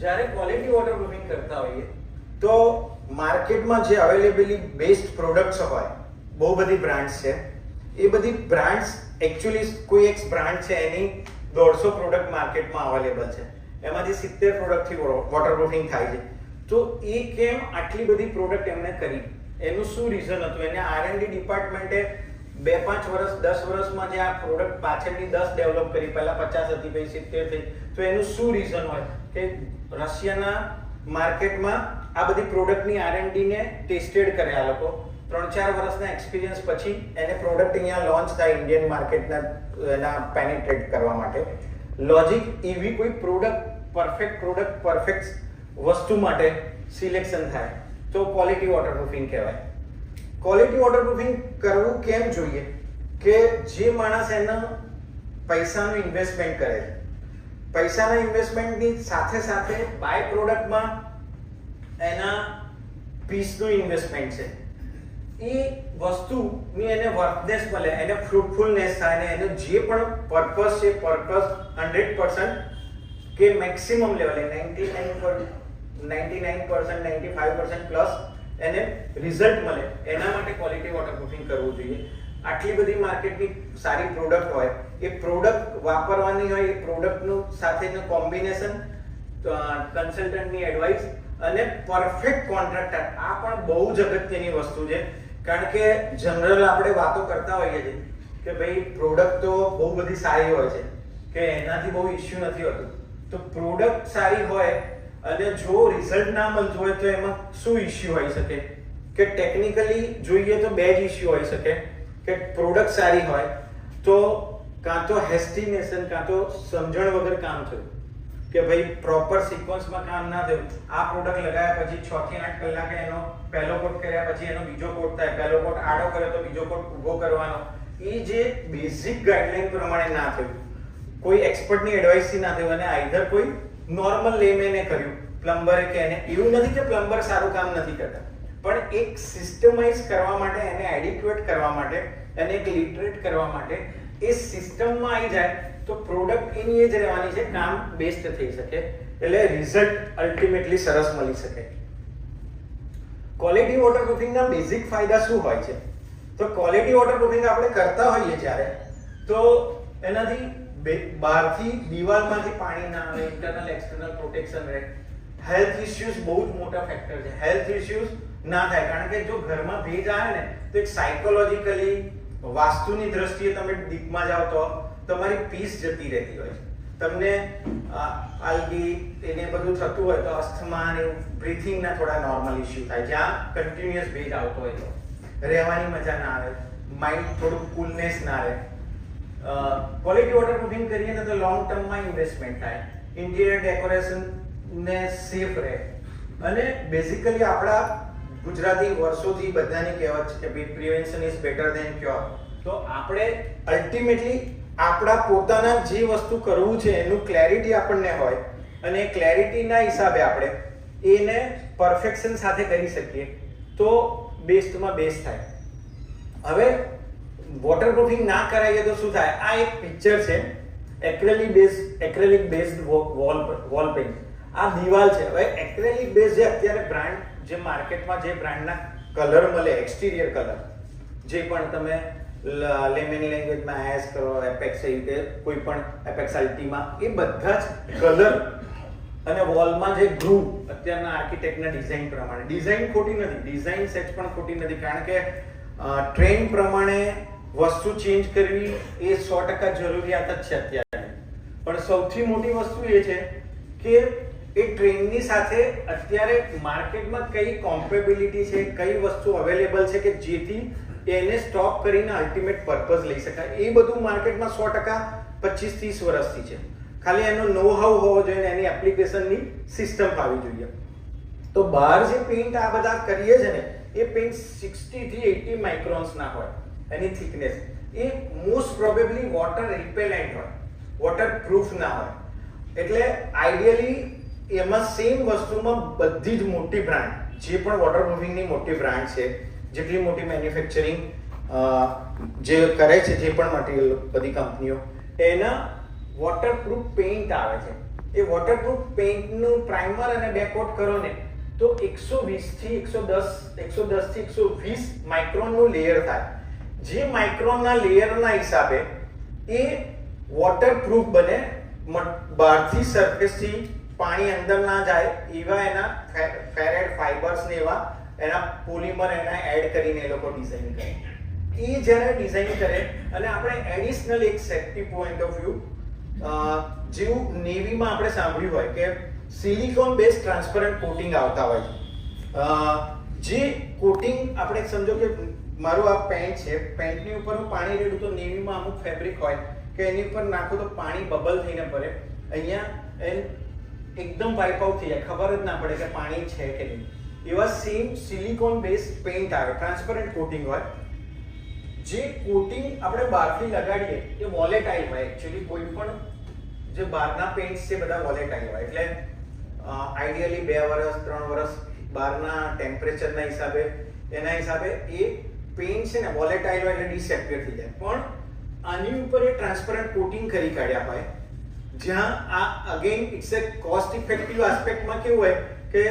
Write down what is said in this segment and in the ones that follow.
જ્યારે quality waterproofing કરતા હોઈએ તો માર્કેટમાં જે અવેલેબલી બેસ્ટ પ્રોડક્ટ્સ હોય, બહુ બધી બ્રાન્ડ્સ છે, એ બધી બ્રાન્ડ્સ એકચ્યુઅલી કોઈ એક બ્રાન્ડ છે એની 150 પ્રોડક્ટ માર્કેટમાં અવેલેબલ છે, એમાંથી 70 પ્રોડક્ટથી વોટરપ્રૂફિંગ થાય છે. તો એ કેમ આટલી બધી પ્રોડક્ટ એમને કરી, એનું શું રીઝન હતું? એને R&D ડિપાર્ટમેન્ટે 2-5 વર્ષ 10 વર્ષમાં જે આ પ્રોડક્ટ પાછળની 10 ડેવલપ કરી, પહેલા 50 હતી પછી 70 થઈ, તો એનું શું રીઝન હોય કે રશિયાના માર્કેટમાં આ બધી પ્રોડક્ટની R&D ને ટેસ્ટેડ કરે આ લોકો. 3-4 વર્ષના એક્સપિરિયન્સ પછી એને પ્રોડક્ટ અહીંયા લોન્ચ થાય ઇન્ડિયન માર્કેટના એના પેનિટ્રેટ કરવા માટે. લોજિક એવી કોઈ પ્રોડક્ટ પરફેક્ટ વસ્તુ માટે સિલેક્શન થાય તો ક્વોલિટી વોટરપ્રૂફિંગ કહેવાય. ક્વોલિટી વોટરપ્રૂફિંગ કરવું કેમ જોઈએ કે જે માણસ એનો પૈસાનું ઇન્વેસ્ટમેન્ટ કરે છે, પૈસાના ઇન્વેસ્ટમેન્ટની સાથે સાથે બાય પ્રોડક્ટમાં એના પીસનું ઇન્વેસ્ટમેન્ટ છે, એ વસ્તુની એને વર્થનેસ મળે, એને ફ્રૂટફુલનેસ થાય, અને એનો જે પણ પર્પસ છે પર્પસ 100% કે મેક્સિમમ લેવલે 99% 95% પ્લસ એને રિઝલ્ટ મળે, એના માટે ક્વોલિટી વોટરપ્રૂફિંગ કરવું જોઈએ. આટલી બધી માર્કેટની સારી પ્રોડક્ટ હોય, એ પ્રોડક્ટ વાપરવાની હોય, એ પ્રોડક્ટનું સાથેનું કોમ્બિનેશન, કન્સલ્ટન્ટની એડવાઇસ અને પરફેક્ટ કોન્ટ્રાક્ટર, આ પણ બહુ જ અગત્યની વસ્તુ છે. કારણ કે જનરલ આપણે વાતો કરતા હોઈએ છીએ કે ભાઈ પ્રોડક્ટ તો બહુ બધી સારી હોય છે કે એનાથી બહુ ઇશ્યુ નથી હોતું. તો પ્રોડક્ટ સારી હોય અને જો રિઝલ્ટ ના મળતું હોય તો એમાં શું ઇશ્યુ હોઈ શકે કે ટેકનિકલી જોઈએ તો બે જ ઇશ્યુ હોઈ શકે કે પ્રોડક્ટ સારી હોય તો કાં તો હેસ્ટિનેશન, કાં તો સમજણ વગર કામ થયું કે ભાઈ પ્રોપર સિક્વન્સમાં કામ ના થયું. આ પ્રોડક્ટ લગાવ્યા પછી 6 થી 8 કલાકે એનો પહેલો કોટ કર્યા પછી એનો બીજો કોટ થાય, પહેલો કોટ આડો કર્યો તો બીજો કોટ ઊભો કરવાનો, એ જે બેઝિક ગાઈડલાઈન પ્રમાણે ના થયું, કોઈ એક્સપર્ટની એડવાઇસથી ના થયું, અને આઈધર કોઈ નોર્મલ લેમેને કર્યું, પ્લમ્બરે કે એને. એવું નથી કે પ્લમ્બર સારું કામ નથી કરતા, પણ એક સિસ્ટમાઇઝ કરવા માટે, એને એડિક્યુએટ કરવા માટે, એને એક લિટરેટ કરવા માટે એ સિસ્ટમમાં આવી જાય તો પ્રોડક્ટ એની જ રહેવાની છે, કામ બેસ્ટ થઈ શકે, એટલે રિઝલ્ટ અલ્ટિમેટલી સરસ મળી શકે. ક્વોલિટી વોટરપ્રૂફિંગના બેઝિક ફાયદા શું હોય છે? તો ક્વોલિટી વોટરપ્રૂફિંગ આપણે કરતા હોઈએ જ્યારે તો એનાથી બહારથી દિવાલમાંથી પાણી ના આવે, ઇન્ટરનલ એક્સટર્નલ પ્રોટેક્શન રહે. હેલ્થ ઇશ્યુઝ બહુ જ મોટા ફેક્ટર છે. હેલ્થ ઇશ્યુઝ ના થાય કારણ કે જો ઘરમાં ભેજ આવે ને તો એક સાયકોલોજીકલી, વાસ્તુની દ્રષ્ટિએ તમે ડીપમાં જાઓ તો તમારી પીસ જતી રહેતી હોય છે. તમને આલ્ગી એને બધું થતું હોય તો અસ્થમા અને બ્રીથિંગના થોડા નોર્મલ ઇશ્યુ થાય. જ્યાં કન્ટિન્યુઅસ ભેજ આવતો હોય તો રહેવાની મજા ના આવે, માઇન્ડ થોડું કુલનેસ ના રહે. ક્વોલિટી વોટરપ્રૂફિંગ કરીએ ને તો લોંગ ટર્મમાં ઇન્વેસ્ટમેન્ટ થાય, ઇન્ટિરિયર ડેકોરેશન ને સેફ રહે, અને બેઝિકલી આપણા ગુજરાતી વર્ષોથી બધાની કહેવત છે કે prevention is better than cure. તો આપણે અલ્ટિમેટલી આપણા પોતાના જે વસ્તુ કરવું છે એનું ક્લેરિટી આપણને હોય અને એ ક્લેરિટીના હિસાબે આપણે એને પરફેક્શન સાથે કરી શકીએ તો બેસ્ટમાં બેસ્ટ થાય. હવે વોટરપ્રૂફિંગ ના કરાઈએ તો શું થાય? આ એક પિક્ચર છે, એક્રેલિક બેઝડ વોલ પેઇન્ટ. આ દિવાલ છે. હવે એક્રેલિક બેઝ જે અત્યારે બ્રાન્ડ જે માર્કેટમાં જે બ્રાન્ડના કલર મળે, એક્સટીરિયર કલર, જે પણ તમે લેમેન લેંગ્વેજમાં એસ કરો, એપેક્સ એવી રીતે કોઈ પણ એપેક્સ અલ્ટીમાં, એ બધા જ કલર અને વોલમાં જે ગ્રુવ અત્યારના આર્કિટેક્ટના ડિઝાઇન પ્રમાણે, ડિઝાઇન ખોટી નથી, ડિઝાઇન સેટ પણ ખોટી નથી, કારણ કે ટ્રેન્ડ પ્રમાણે વસ્તુ ચેન્જ કરવી એ 100% જરૂરિયાત જ છે અત્યારે. પણ સૌથી મોટી વસ્તુ એ છે કે એ ટ્રેન્ડની સાથે અત્યારે માર્કેટમાં કઈ કોમ્પેબિલિટી છે, કઈ વસ્તુ અવેલેબલ છે કે જેથી એને સ્ટોપ કરીને અલ્ટિમેટ પર્પઝ લઈ શકાય. એ બધું માર્કેટમાં 100% 25-30 વર્ષથી છે. ખાલી એનો નો હાઉ હોવો જોઈએ, એની એપ્લિકેશનની સિસ્ટમ આવી જોઈએ. તો બહાર જે પેઇન્ટ આ બધા કરીએ છે ને, એ પેઇન્ટ 60 થી 80 માઇક્રોન્સ ના હોય એની થિકનેસ. એ મોસ્ટ પ્રોબેબલી વોટર રિપેલેન્ટ હોય, વોટર પ્રૂફ ના હોય. એટલે આઈડિયલી એમાં સેમ વસ્તુમાં બધી જ મોટી બ્રાન્ડ, જે પણ વોટરપ્રૂફિંગની મોટી બ્રાન્ડ છે, જેટલી મોટી મેન્યુફેક્ચરિંગ જે કરે છે, જે પણ મટીરિયલ બધી કંપનીઓ, એના વોટરપ્રૂફ પેઇન્ટ આવે છે. એ વોટરપ્રૂફ પેઇન્ટનું પ્રાઇમર અને બેકકોટ કરો ને તો 120 થી 110 થી 120 માઇક્રોનનું લેયર થાય. જે માઇક્રોનના લેયરના હિસાબે એ વોટરપ્રૂફ બને, બહારથી સરફેસથી પાણી અંદર ના જાય એવા એના ફેરેડ ફાઇબર્સ ને એવા એના પોલિમર એના એડ કરીને એ લોકો ડિઝાઇન કરે. એ જ્યારે ડિઝાઇન કરે અને આપણે એડિશનલ એક સેફ્ટી પોઈન્ટ ઓફ વ્યૂ જેવું નેવીમાં આપણે સાંભળ્યું હોય કે સિલિકોન બેઝ ટ્રાન્સપરન્ટ કોટિંગ આવતા હોય છે. જે કોટિંગ આપણે સમજો કે મારું આ પેન્ટ છે, પેન્ટની ઉપર હું પાણી રેડું તો નેવીમાં અમુક ફેબ્રિક હોય કે એની ઉપર નાખો તો પાણી બબલ થઈને પડે, અહીંયા એકદમ વાઇપ આઉટ થઈ જાય, ખબર જ ના પડે કે પાણી છે કે નહીં. એવા સેમ સિલિકોન બેઝ પેન્ટ આવે, ટ્રાન્સપરન્ટ કોટિંગ હોય. જે કોટિંગ આપણે બહારથી લગાડીએ એ વોલેટાઇલ હોય. એકચ્યુઅલી કોઈ પણ જે બહારના પેન્ટ્સ છે બધા વોલેટાઇલ હોય, એટલે આઈડિયલી 2 વર્ષ 3 વર્ષ બહારના ટેમ્પરેચરના હિસાબે એના હિસાબે એ પેન્ટ છે ને વોલેટાઇલ હોય એટલે ડિસએક્ટિવેટ થઈ જાય. પણ આની ઉપર એ ટ્રાન્સપરન્ટ કોટિંગ કરી કાઢ્યા હોય, જ્યાં આ again it's a cost effective આસ્પેક્ટમાં કેવું હોય કે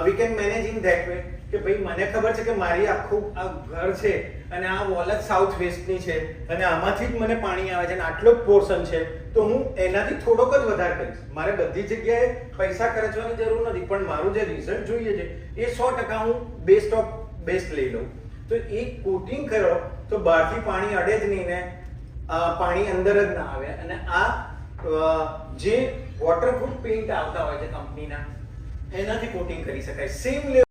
we can manage in that way કે ભાઈ મને ખબર છે કે મારી આખું આ ઘર છે અને આ વોલ જ સાઉથ વેસ્ટની છે અને આમાંથી જ મને પાણી આવે છે અને આટલો જ પોર્શન છે, તો હું એનાથી થોડોક જ વધારે કરીશ. મારે બધી જગ્યાએ પૈસા ખર્ચવાની જરૂર નથી, પણ મારું જે રિઝલ્ટ જોઈએ છે એ 100% હું બેસ્ટ ઓફ બેસ્ટ લઈ લઉં. તો એ કોટિંગ કરો તો બહારથી પાણી અડે જ નહીં ને પાણી અંદર જ ના આવે. અને આ જે વોટરપ્રૂફ પેઇન્ટ આવતા હોય છે કંપનીના, એનાથી કોટિંગ કરી શકાય. સેમ